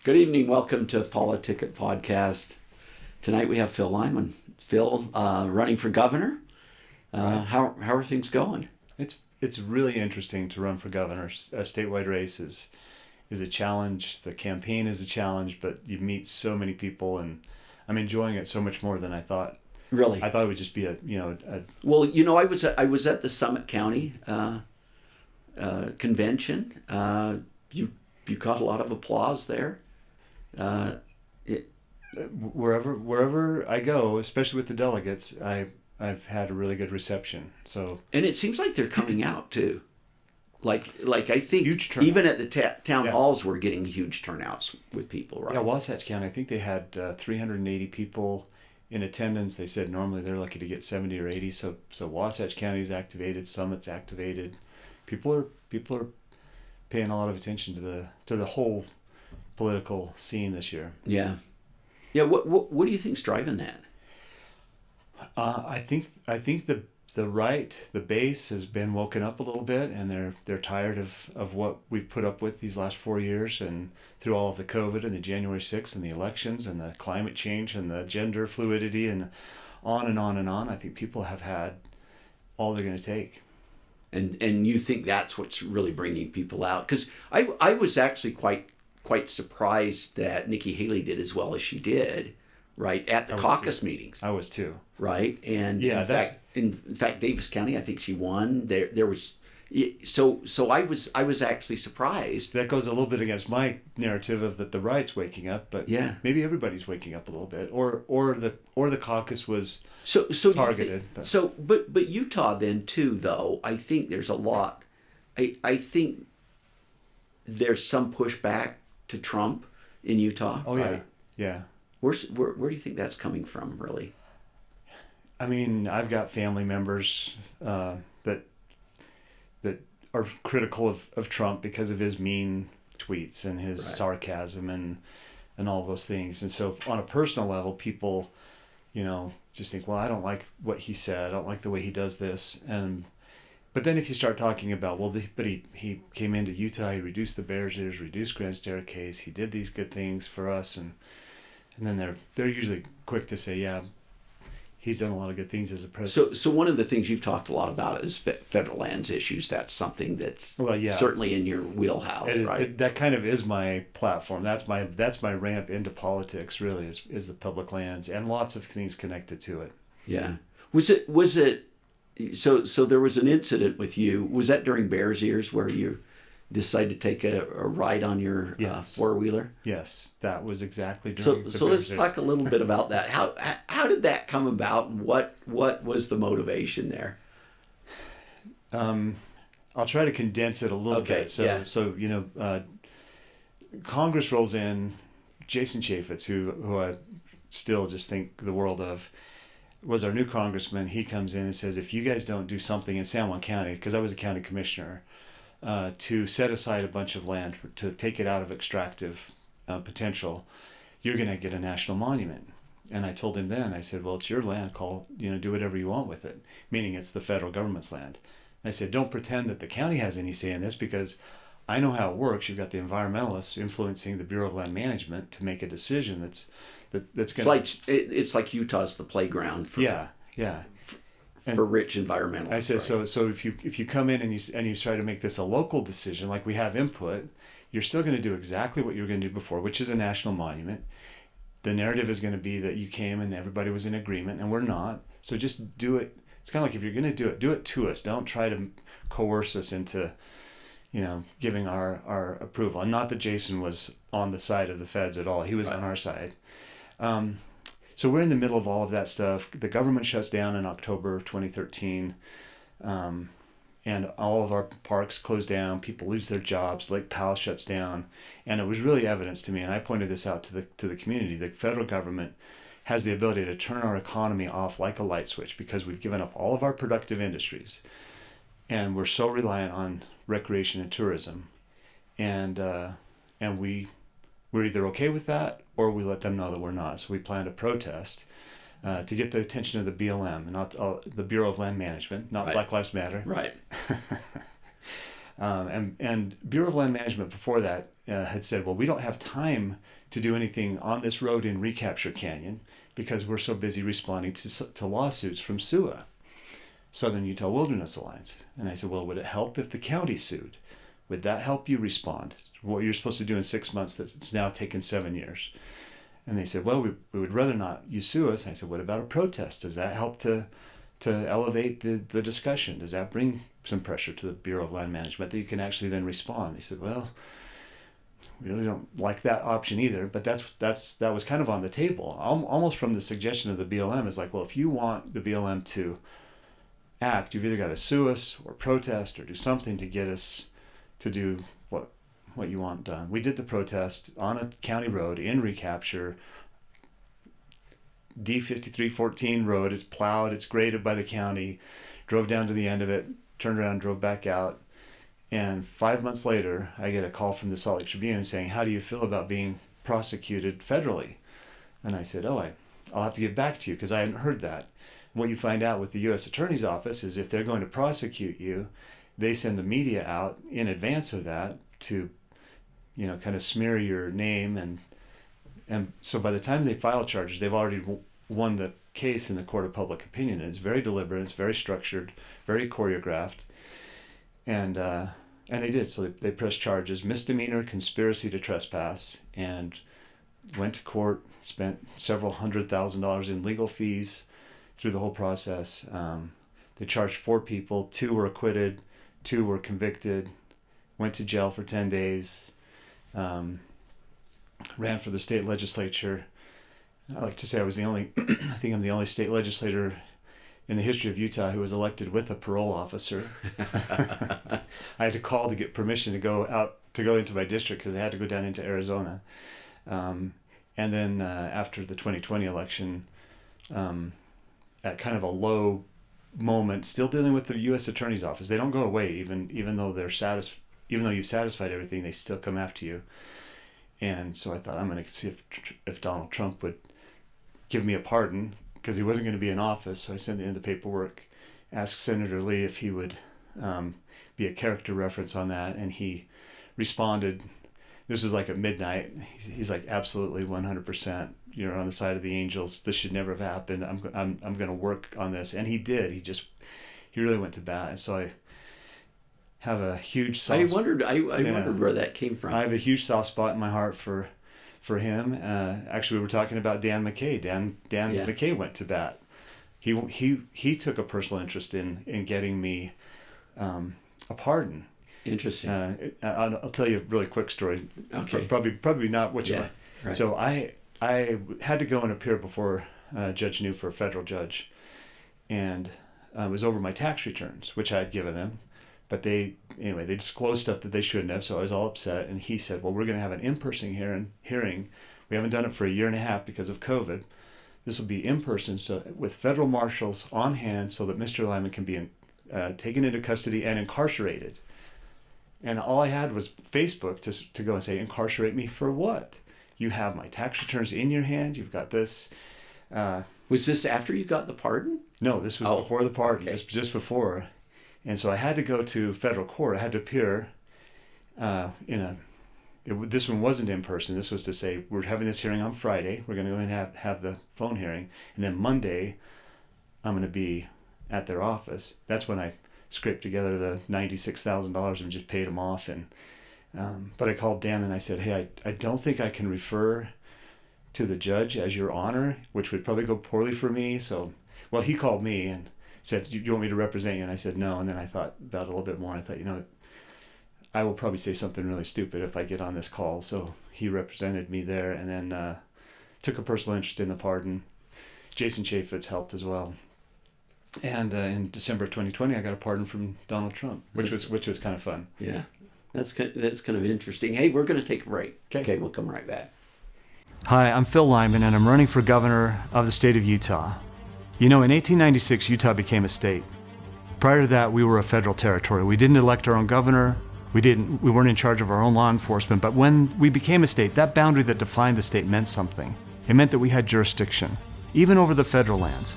Good evening. Welcome to PoliticIt podcast. Tonight we have Phil Lyman. Phil, running for governor. How are things going? It's really interesting to run for governor. A statewide race is a challenge. The campaign is a challenge, but you meet so many people, and I'm enjoying it so much more than I thought. Really? I thought it would just be a. Well, I was at the Summit County convention. You got a lot of applause there. Wherever I go, especially with the delegates, I've had a really good reception. So, and it seems like they're coming out too. Like I think huge turnout. Even at the town halls, we're getting huge turnouts with people, right? Yeah, Wasatch County, I think they had 380 people in attendance. They said normally they're lucky to get 70 or 80. So Wasatch County's activated, Summit's activated. People are paying a lot of attention to the whole political scene this year. Yeah. What do you think's driving that? I think the right, the base has been woken up a little bit, and they're tired of what we've put up with these last 4 years, and through all of the COVID and the January 6th and the elections and the climate change and the gender fluidity and on and on and on. I think people have had all they're going to take. And you think that's what's really bringing people out? Because I was actually quite surprised that Nikki Haley did as well as she did, right, at the caucus meetings. I was too. Right, and yeah, in fact, Davis County, I think she won. There was, so I was actually surprised. That goes a little bit against my narrative of that the right's waking up, but yeah, maybe everybody's waking up a little bit, or the caucus was so targeted. But Utah then too, though, I think there's a lot. I think there's some pushback to Trump in Utah. Oh yeah, right? Yeah. Where do you think that's coming from, really? I mean, I've got family members that are critical of Trump because of his mean tweets and his sarcasm and all those things. And so on a personal level, people, just think, well, I don't like what he said. I don't like the way he does this. But then if you start talking about, he came into Utah, he reduced the Bears ears, reduced Grand Staircase, he did these good things for us, and then they're usually quick to say, yeah, he's done a lot of good things as a president. So one of the things you've talked a lot about is federal lands issues. That's something that's certainly in your wheelhouse, right? That kind of is my platform. That's my ramp into politics, really, is the public lands and lots of things connected to it. Yeah. Was it? So there was an incident with you. Was that during Bears Ears where you decided to take a ride on your four-wheeler? Yes, that was exactly during the So let's talk a little bit about that. How did that come about, and what was the motivation there? I'll try to condense it a little bit. So Congress rolls in. Jason Chaffetz, who I still just think the world of, was our new congressman. He comes in and says, if you guys don't do something in San Juan County, because I was a county commissioner, to set aside a bunch of land to take it out of extractive potential, you're going to get a national monument. And I told him then, I said, well, it's your land, do whatever you want with it, meaning it's the federal government's land. And I said, don't pretend that the county has any say in this, because I know how it works. You've got the environmentalists influencing the Bureau of Land Management to make a decision that's going to... It's like Utah's the playground for... Yeah. For rich environmentalists. I said, so if you come in and you try to make this a local decision, like we have input, you're still going to do exactly what you were going to do before, which is a national monument. The narrative is going to be that you came and everybody was in agreement, and we're not. So just do it. It's kind of like, if you're going to do it to us. Don't try to coerce us into, giving our approval. And not that Jason was on the side of the feds at all. He was on our side. So we're in the middle of all of that stuff. The government shuts down in October of 2013, and all of our parks close down. People lose their jobs. Lake Powell shuts down, and it was really evidence to me. And I pointed this out to the community. The federal government has the ability to turn our economy off like a light switch, because we've given up all of our productive industries, and we're so reliant on recreation and tourism, and we're either okay with that, or we let them know that we're not. So we plan to protest to get the attention of the BLM, not the Bureau of Land Management, not Black Lives Matter. Right. And Bureau of Land Management before that had said, well, we don't have time to do anything on this road in Recapture Canyon because we're so busy responding to lawsuits from SUA, Southern Utah Wilderness Alliance. And I said, well, would it help if the county sued? Would that help you respond? What you're supposed to do in 6 months, that's now taken 7 years. And they said, well, we would rather not you sue us. And I said, what about a protest? Does that help to elevate the discussion? Does that bring some pressure to the Bureau of Land Management that you can actually then respond? They said, well, we really don't like that option either, but that was kind of on the table, almost from the suggestion of the BLM is like, well, if you want the BLM to act, you've either got to sue us or protest or do something to get us to do what you want done. We did the protest on a county road in Recapture, D5314 road. It's plowed, it's graded by the county, drove down to the end of it, turned around, drove back out. And 5 months later, I get a call from the Salt Lake Tribune saying, how do you feel about being prosecuted federally? And I said, I'll have to get back to you because I hadn't heard that. And what you find out with the U.S. Attorney's Office is if they're going to prosecute you, they send the media out in advance of that to, kind of smear your name. And so by the time they file charges, they've already won the case in the court of public opinion. And it's very deliberate, it's very structured, very choreographed. And they did. So they pressed charges, misdemeanor, conspiracy to trespass, and went to court, spent several $100,000 in legal fees through the whole process. They charged 4 people, 2 were acquitted, 2 were convicted, went to jail for 10 days, ran for the state legislature. I like to say I was the only, I think I'm the only state legislator in the history of Utah who was elected with a parole officer. I had to call to get permission to go into my district because I had to go down into Arizona. And then after the 2020 election, at kind of a low moment, still dealing with the U.S. Attorney's Office. They don't go away even though even though you've satisfied everything, they still come after you. And so I thought, I'm going to see if Donald Trump would give me a pardon, because he wasn't going to be in office. So I sent in the paperwork, asked Senator Lee if he would be a character reference on that, and he responded. This was like at midnight. He's like, absolutely 100%. You're on the side of the angels. This should never have happened. I'm going to work on this, and he did. He really went to bat, and so I have a huge soft. I wondered where that came from. I have a huge soft spot in my heart for him. Actually, we were talking about Dan McKay. Dan McKay went to bat. He took a personal interest in getting me a pardon. Interesting. I'll tell you a really quick story. Okay. Probably not what you want. Right. So I had to go and appear before Judge New for a federal judge, and it was over my tax returns, which I had given them. But they disclosed stuff that they shouldn't have, so I was all upset. And he said, well, we're going to have an in-person hearing. We haven't done it for a year and a half because of COVID. This will be in person, so with federal marshals on hand, so that Mr. Lyman can be taken into custody and incarcerated. And all I had was Facebook to go and say, incarcerate me for what? You have my tax returns in your hand. You've got this. Was this after you got the pardon? No, this was before the pardon, okay. just before. And so I had to go to federal court. I had to appear this one wasn't in person. This was to say, we're having this hearing on Friday. We're going to go and have the phone hearing. And then Monday, I'm going to be at their office. That's when I scraped together the $96,000 and just paid them off. And but I called Dan and I said, hey, I don't think I can refer to the judge as your honor, which would probably go poorly for me. So, well, he called me and said, you want me to represent you? And I said, no. And then I thought about it a little bit more. I thought, I will probably say something really stupid if I get on this call. So he represented me there, and then took a personal interest in the pardon. Jason Chaffetz helped as well. And in December of 2020, I got a pardon from Donald Trump, which was kind of fun. Yeah, that's kind of interesting. Hey, we're going to take a break. Okay, we'll come right back. Hi, I'm Phil Lyman, and I'm running for governor of the state of Utah. In 1896, Utah became a state. Prior to that, we were a federal territory. We didn't elect our own governor. We weren't in charge of our own law enforcement. But when we became a state, that boundary that defined the state meant something. It meant that we had jurisdiction, even over the federal lands.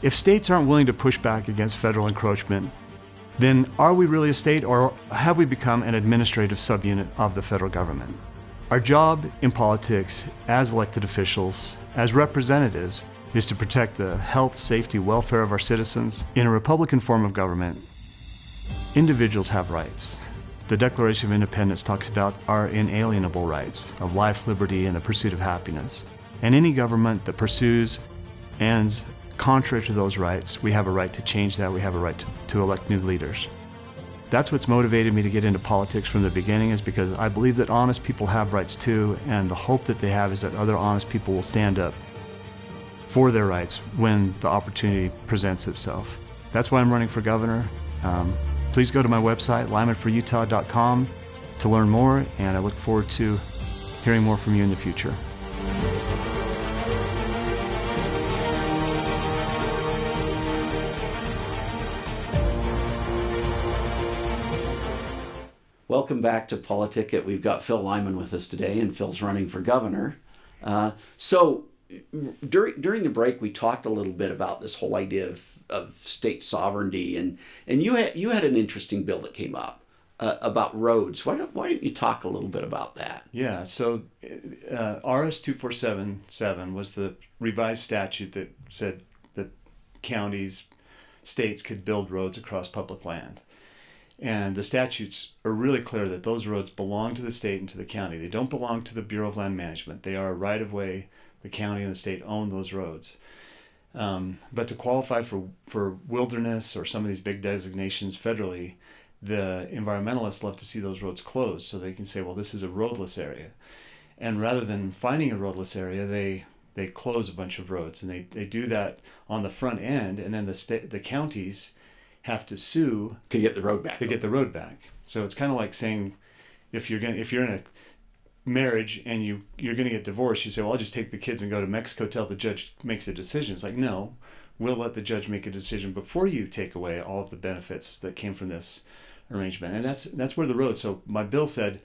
If states aren't willing to push back against federal encroachment, then are we really a state, or have we become an administrative subunit of the federal government? Our job in politics as elected officials, as representatives, is to protect the health, safety, welfare of our citizens. In a Republican form of government, individuals have rights. The Declaration of Independence talks about our inalienable rights of life, liberty, and the pursuit of happiness. And any government that pursues ends contrary to those rights, we have a right to change that. We have a right to elect new leaders. That's what's motivated me to get into politics from the beginning, is because I believe that honest people have rights too, and the hope that they have is that other honest people will stand up for their rights when the opportunity presents itself. That's why I'm running for governor. Please go to my website, lymanforutah.com, to learn more, and I look forward to hearing more from you in the future. Welcome back to PoliticIt. We've got Phil Lyman with us today, and Phil's running for governor. So during the break, we talked a little bit about this whole idea of state sovereignty, and you had an interesting bill that came up about roads. Why don't you talk a little bit about that? Yeah, so RS 2477 was the revised statute that said that counties, states could build roads across public land. And the statutes are really clear that those roads belong to the state and to the county. They don't belong to the Bureau of Land Management. They are a right-of-way. The county and the state own those roads. But to qualify for wilderness or some of these big designations federally, the environmentalists love to see those roads closed so they can say, well, this is a roadless area. And rather than finding a roadless area, they close a bunch of roads. And they do that on the front end, and then the counties have to sue to get the road back. So it's kind of like saying, if you're in a marriage and you're going to get divorced, you say, well, I'll just take the kids and go to Mexico till the judge makes a decision. It's like, no, we'll let the judge make a decision before you take away all of the benefits that came from this arrangement. And that's where the road. So my bill said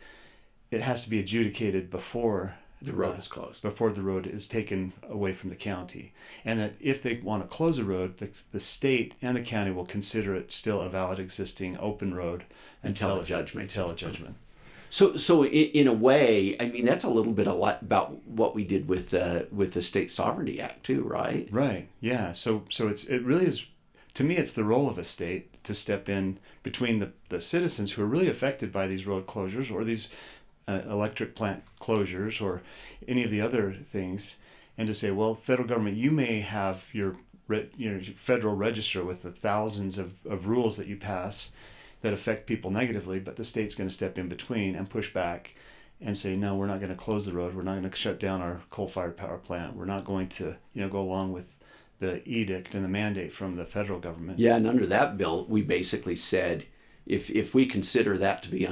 it has to be adjudicated before the road is closed, before the road is taken away from the county, and that if they want to close a road, the state and the county will consider it still a valid existing open road until a judgment. So in a way, I mean, that's a little bit about what we did with the State Sovereignty Act too, right? Right. Yeah. So it really is, to me, it's the role of a state to step in between the citizens who are really affected by these road closures or these electric plant closures or any of the other things, and to say, well, federal government, you may have your federal register with the thousands of rules that you pass that affect people negatively, but the state's going to step in between and push back and say, no, we're not going to close the road. We're not going to shut down our coal-fired power plant. We're not going to go along with the edict and the mandate from the federal government. Yeah, and under that bill, we basically said, if we consider that to be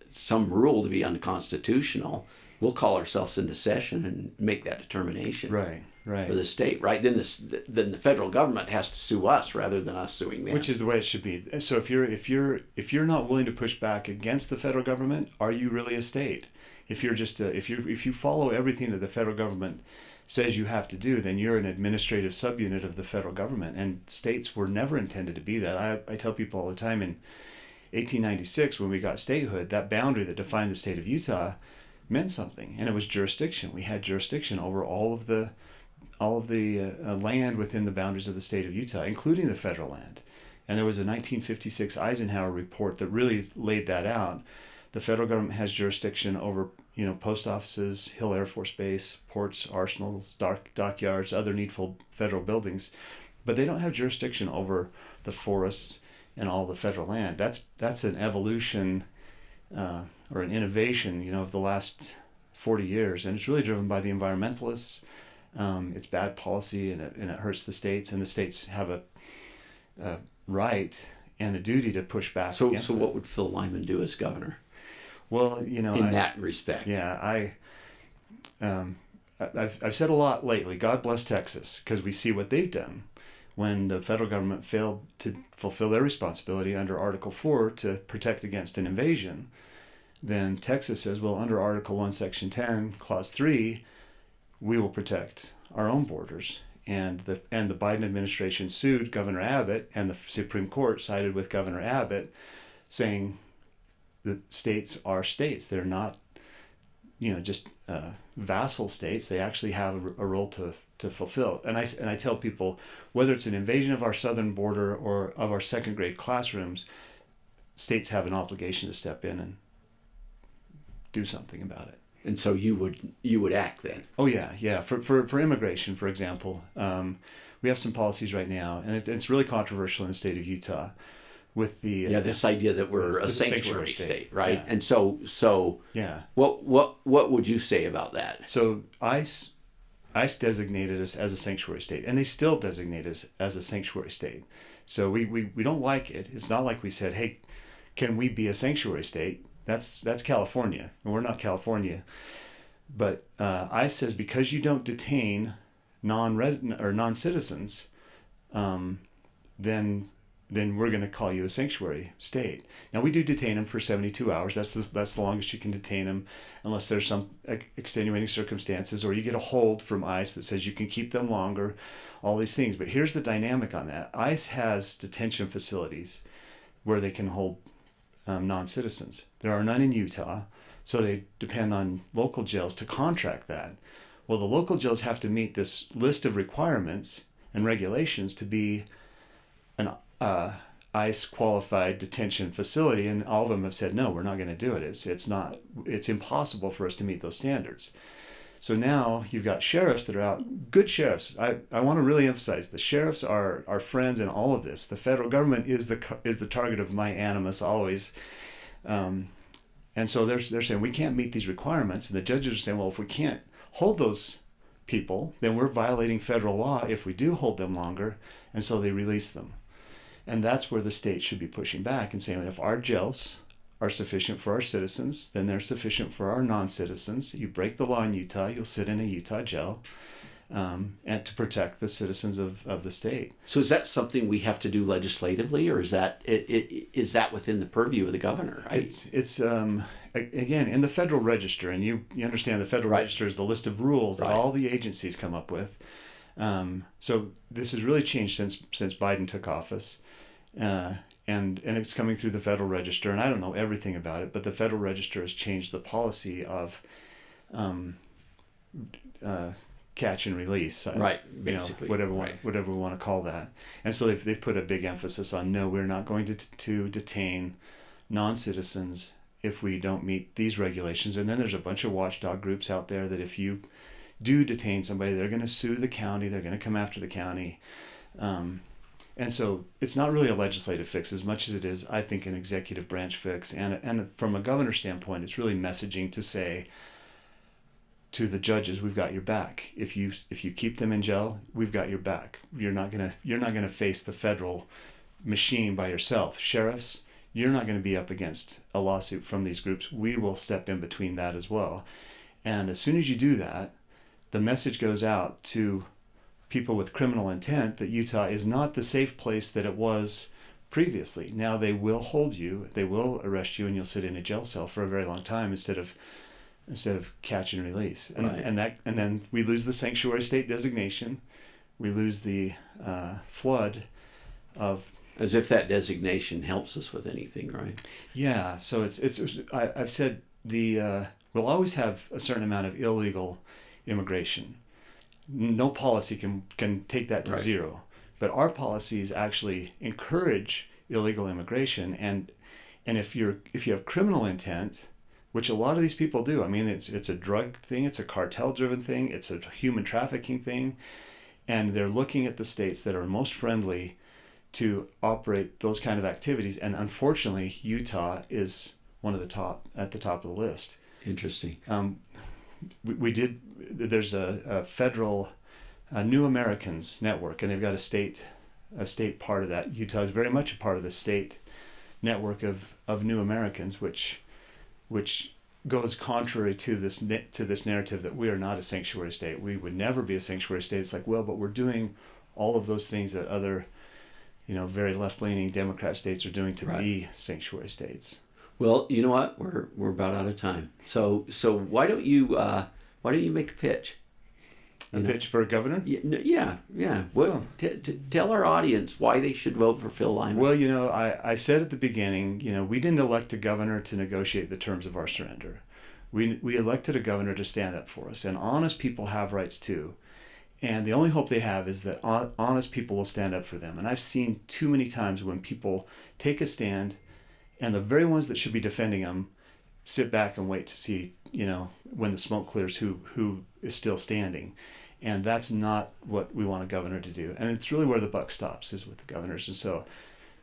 some rule to be unconstitutional, we'll call ourselves into session and make that determination. Right. For the state, right? Then the federal government has to sue us rather than us suing them. Which is the way it should be. So if you're not willing to push back against the federal government, are you really a state? If you're just if you follow everything that the federal government says you have to do, then you're an administrative subunit of the federal government. And states were never intended to be that. I tell people all the time, in 1896, when we got statehood, that boundary that defined the state of Utah meant something, and it was jurisdiction. We had jurisdiction over all of the land within the boundaries of the state of Utah, including the federal land. And there was a 1956 Eisenhower report that really laid that out. The federal government has jurisdiction over, post offices, Hill Air Force Base, ports, arsenals, dockyards, other needful federal buildings, but they don't have jurisdiction over the forests and all the federal land. That's an evolution or an innovation, of the last 40 years, and it's really driven by the environmentalists. It's bad policy, and it hurts the states, and the states have a right and a duty to push back. So what would Phil Lyman do as governor? Well, in that respect. Yeah, I've said a lot lately. God bless Texas, because we see what they've done when the federal government failed to fulfill their responsibility under Article 4 to protect against an invasion. Then Texas says, well, under Article 1, Section 10, Clause 3, we will protect our own borders. and the Biden administration sued Governor Abbott, and the Supreme Court sided with Governor Abbott, saying that states are states. They're not, just vassal states. They actually have a role to fulfill. And I tell people, whether it's an invasion of our southern border or of our second grade classrooms, states have an obligation to step in and do something about it. And so you would act then? Oh yeah. For immigration, for example, we have some policies right now, and it's really controversial in the state of Utah, with the this idea that we're a sanctuary state, right? Yeah. And so yeah. What would you say about that? So ICE designated us as a sanctuary state, and they still designate us as a sanctuary state. So we don't like it. It's not like we said, hey, can we be a sanctuary state? That's California, and we're not California. But ICE says, because you don't detain non-resident or non-citizens, then we're going to call you a sanctuary state. Now, we do detain them for 72 hours. That's the longest you can detain them, unless there's some extenuating circumstances, or you get a hold from ICE that says you can keep them longer, all these things. But here's the dynamic on that. ICE has detention facilities where they can hold non-citizens. There are none in Utah, so they depend on local jails to contract that. Well, the local jails have to meet this list of requirements and regulations to be an ICE qualified detention facility, and all of them have said, no, we're not going to do it. It's impossible for us to meet those standards. So now you've got sheriffs that are out, good sheriffs. I want to really emphasize the sheriffs are our friends in all of this. The federal government is the target of my animus always. And so they're saying we can't meet these requirements, and the judges are saying, well, if we can't hold those people, then we're violating federal law if we do hold them longer, and so they release them. And that's where the state should be pushing back and saying, if our jails are sufficient for our citizens, then they're sufficient for our non-citizens. You break the law in Utah, you'll sit in a Utah jail, and to protect the citizens of the state. So is that something we have to do legislatively, or is that within the purview of the governor? It's again in the Federal Register, and you understand the Federal Right. Register is the list of rules Right. that all the agencies come up with. So this has really changed since Biden took office. And it's coming through the Federal Register, and I don't know everything about it, but the Federal Register has changed the policy of catch and release, right? Basically, whatever we want to call that. And so they've put a big emphasis on, no, we're not going to detain non-citizens if we don't meet these regulations. And then there's a bunch of watchdog groups out there that if you do detain somebody, they're going to sue the county, they're going to come after the county. And so it's not really a legislative fix as much as it is, I think, an executive branch fix. And from a governor's standpoint, it's really messaging to say to the judges, we've got your back. If you keep them in jail, we've got your back. You're not gonna face the federal machine by yourself. Sheriffs, you're not going to be up against a lawsuit from these groups. We will step in between that as well. And as soon as you do that, the message goes out to people with criminal intent that Utah is not the safe place that it was previously. Now they will hold you, they will arrest you, and you'll sit in a jail cell for a very long time instead of catch and release. And Right. and then we lose the sanctuary state designation. We lose the flood of, as if that designation helps us with anything, right? yeah. So I've said we'll always have a certain amount of illegal immigration. No policy can take that to Right. zero, but our policies actually encourage illegal immigration, and if you have criminal intent, which a lot of these people do. I mean, it's a drug thing, it's a cartel driven thing, it's a human trafficking thing, and they're looking at the states that are most friendly to operate those kind of activities, and unfortunately Utah is one of the top of the list. Interesting. There's a federal New Americans network, and they've got a state part of that. Utah is very much a part of the state network of New Americans, which goes contrary to this narrative that we are not a sanctuary state. We would never be a sanctuary state. It's like, well, but we're doing all of those things that other, very left-leaning Democrat states are doing to Right. be sanctuary states. Well, you know what? We're about out of time. So why don't you make a pitch? A pitch for a governor? Yeah. What? Tell our audience why they should vote for Phil Lyman. Well, I said at the beginning, we didn't elect a governor to negotiate the terms of our surrender. We elected a governor to stand up for us, and honest people have rights too. And the only hope they have is that honest people will stand up for them. And I've seen too many times when people take a stand, and the very ones that should be defending them sit back and wait to see, when the smoke clears, who is still standing. And that's not what we want a governor to do. And it's really where the buck stops, is with the governors. And so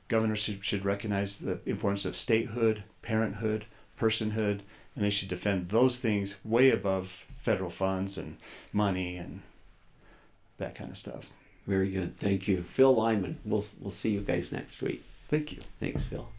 governors should recognize the importance of statehood, parenthood, personhood, and they should defend those things way above federal funds and money and that kind of stuff. Very good. Thank you. Phil Lyman. We'll see you guys next week. Thank you. Thanks, Phil.